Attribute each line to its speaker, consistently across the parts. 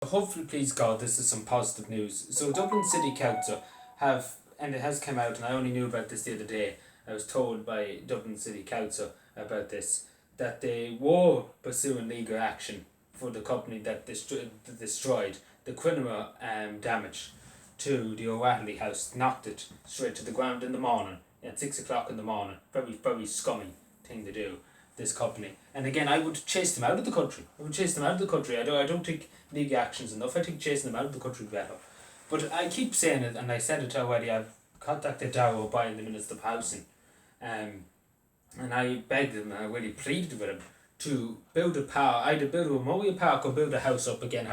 Speaker 1: Hopefully, please God, this is some positive news. So Dublin City Council have, and it has come out, and I only knew about this the other day. I was told by Dublin City Council about this, that they were pursuing legal action for the company that destroyed the criminal damage to the O'Reilly house, knocked it straight to the ground in the morning at 6 o'clock in the morning. Very, very scummy thing to do, this company. And again, I would chase them out of the country. I don't think legal action's enough. I think chasing them out of the country better. But I keep saying it, and I said it already. I've contacted Darrell O'Brien, the Minister of Housing, and I begged him, and I really pleaded with him to build a park, either build a memorial park or build a house up again.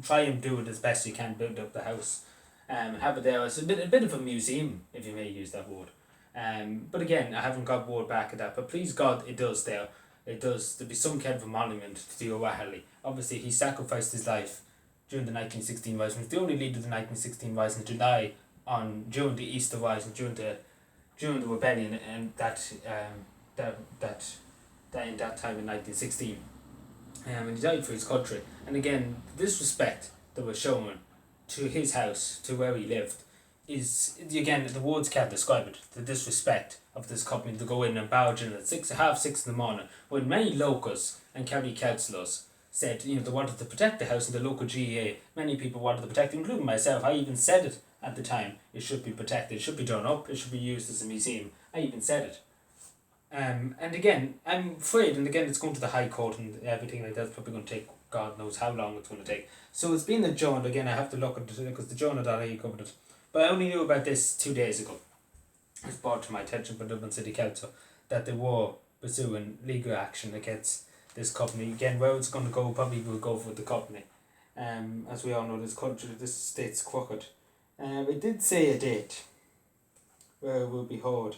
Speaker 1: Try and do it as best you can. Build up the house, have it there as a bit of a museum, if you may use that word. But again, I haven't got word back of that. But please God, it does there. It does. There be some kind of a monument to the O'Reilly. Obviously, he sacrificed his life during the 1916 Rising. He was the only leader of the 1916 Rising to die during the Easter Rising, during the rebellion, and that in that time in 1916. And he died for his country. And again, the disrespect that was shown to his house, to where he lived, is, again, the words can't describe it. The disrespect of this company to go in and barge in at half six in the morning, when many locals and county councillors said, they wanted to protect the house, and the local GA, many people wanted to protect it, including myself. I even said it at the time. It should be protected. It should be done up. It should be used as a museum. I even said it. And again, I'm afraid, and again, it's going to the High Court and everything like that. It's probably going to take God knows how long it's going to take. So it's been adjourned. Again, I have to look at it because the journal.ie covered it. But I only knew about this 2 days ago. It was brought to my attention by Dublin City Council that they were pursuing legal action against this company. Again, where it's going to go, probably will go for the company. As we all know, this state's crooked. It did say a date where it will be held.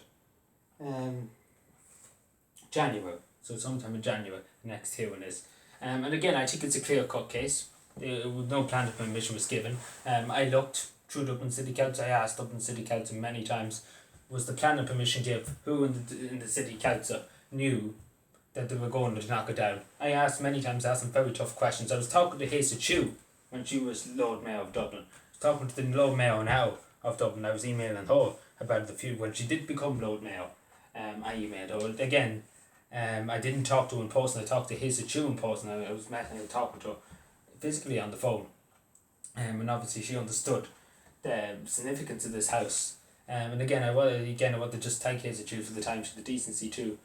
Speaker 1: January. So sometime in January, the next hearing is. And again, I think it's a clear-cut case. No planning permission was given. I looked through Dublin City Council. I asked Dublin City Council many times, was the planning permission given? Who in the City Council knew that they were going to knock it down? I asked many times, asked some very tough questions. I was talking to Hazel Chu when she was Lord Mayor of Dublin. I was talking to the Lord Mayor now of Dublin. I was emailing her about the few when she did become Lord Mayor. I emailed her again. I didn't talk to her in person. I talked to Hazel Chu in person. I was talking to her physically on the phone. And obviously she understood the significance of this house. And again, I want to just thank Hazel Chu for the time, for the decency to,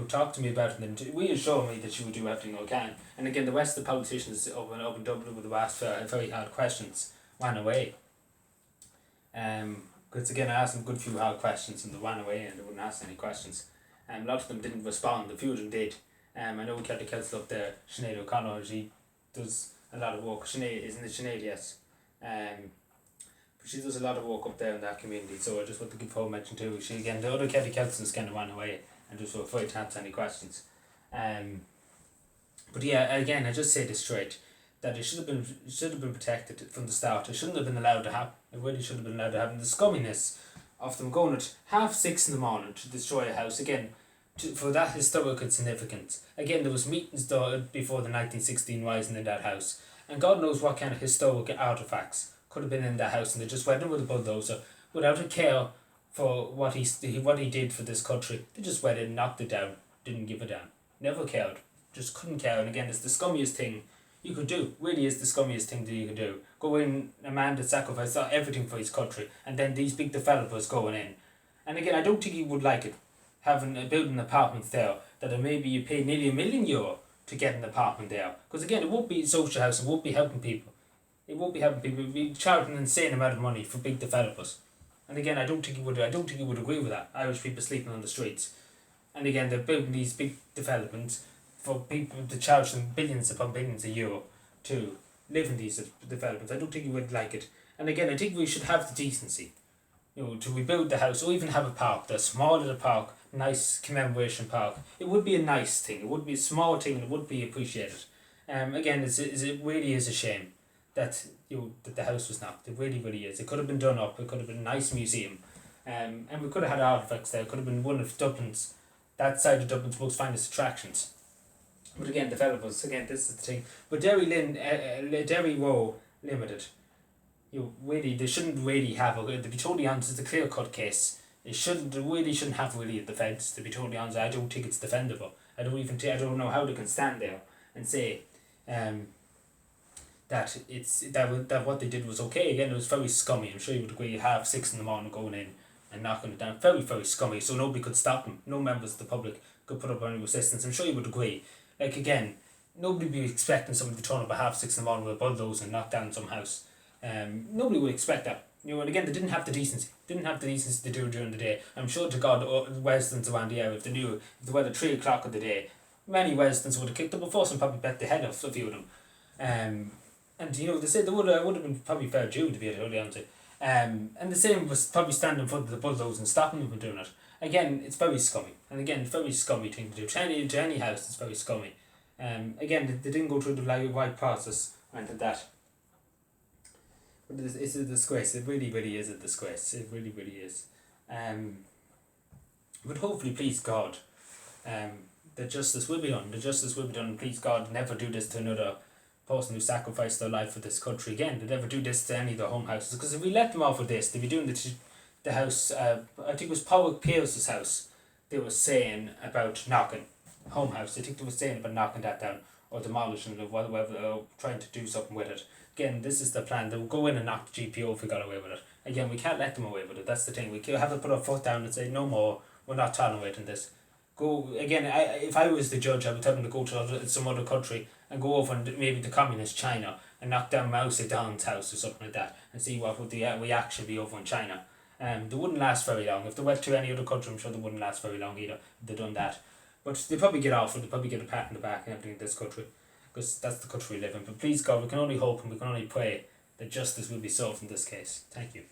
Speaker 1: talk to me about it, and reassure me that she would do everything I can. And again, the rest of the politicians over in Dublin with the asked very hard questions ran away. Because again, I asked them a good few hard questions and they ran away and they wouldn't ask any questions. A lot of them didn't respond. A few of them did. I know we kept the council up there, Sinead O'Connor. She does a lot of work. Sinead, isn't it Sinead? Yes. But she does a lot of work up there in that community. So I just want to give her a mention too. She, again, the other county councillors kind of ran away and just were afraid to answer any questions. But yeah, again, I just say this straight, that it should have been protected from the start. It shouldn't have been allowed to happen. It really should have been allowed to happen. The scumminess of them going at half six in the morning to destroy a house, again, for that historical significance. Again, there was meetings before the 1916 Rising in that house, and God knows what kind of historical artefacts could have been in that house, and they just went in with a bulldozer without a care for what he did for this country. They just went in, knocked it down, didn't give a damn, never cared, just couldn't care. And again, it's the scummiest thing you could do. Really is the scummiest thing that you could do. Go in, a man that sacrificed everything for his country, and then these big developers going in. And again, I don't think he would like it, building apartments there, that maybe you pay nearly €1 million to get an apartment there. Because again, it won't be a social house, it won't be helping people. It won't be helping people. It will be charging an insane amount of money for big developers. And again, I don't think he would agree with that. Irish people sleeping on the streets. And again, they're building these big developments for people to charge them billions upon billions of euro to live in these developments. I don't think he would like it. And again, I think we should have the decency, to rebuild the house or even have a park, the small little park, nice commemoration park. It would be a nice thing. It would be a small thing and it would be appreciated. Again, it really is a shame that that the house was knocked. It really, really is. It could have been done up. It could have been a nice museum. And we could have had artifacts there. It could have been one of Dublin's, that side of Dublin's most finest attractions. But again, developers, again, this is the thing. But Derry Row Limited, they shouldn't really have to be totally honest, it's a clear cut case. They really shouldn't have really a defence, to be totally honest. I don't think it's defendable. I don't know how they can stand there and say that what they did was okay. Again, it was very scummy. I'm sure you would agree. 6:30 in the morning going in and knocking it down, very very scummy. So nobody could stop them. No members of the public could put up any resistance. I'm sure you would agree. Like again, nobody would be expecting somebody to turn up at 6:30 in the morning with a bulldozer and knock down some house. Nobody would expect that. And again, they didn't have the decency. To do it during the day. I'm sure to God, residents around the area, if they were at 3 o'clock of the day, many residents would have kicked up a fuss and probably bet the head off a few of them. And they said there would have been probably fair due, to be totally honest. And the same was probably standing in front of the bulldozer and stopping them from doing it. Again, it's very scummy. And again, it's very scummy thing to do. To any house, it's very scummy. Again, they didn't go through the right process or anything like that. But it's a disgrace. It really, really is a disgrace. It really, really is. But hopefully, please God, the justice will be done. The justice will be done. Please God, never do this to another person who sacrificed their life for this country again. They never do this to any of their home houses. Because if we let them off with this, they'd be doing the house. I think it was Paul Pierce's house. They were saying about knocking home house. I think they were saying about knocking that down or demolishing it or whatever, or trying to do something with it. Again, this is the plan. They'll go in and knock the GPO if we got away with it. Again, we can't let them away with it. That's the thing. We have to put our foot down and say, no more. We're not tolerating this. Go again. If I was the judge, I would tell them to go to some other country and go over and maybe the communist China and knock down Mao Zedong's house or something like that and see what would the reaction be over in China. They wouldn't last very long. If they went to any other country, I'm sure they wouldn't last very long either if they'd done that. But they'd probably get off and they'd probably get a pat in the back and everything in this country. Because that's the country we live in. But please God, we can only hope and we can only pray that justice will be served in this case. Thank you.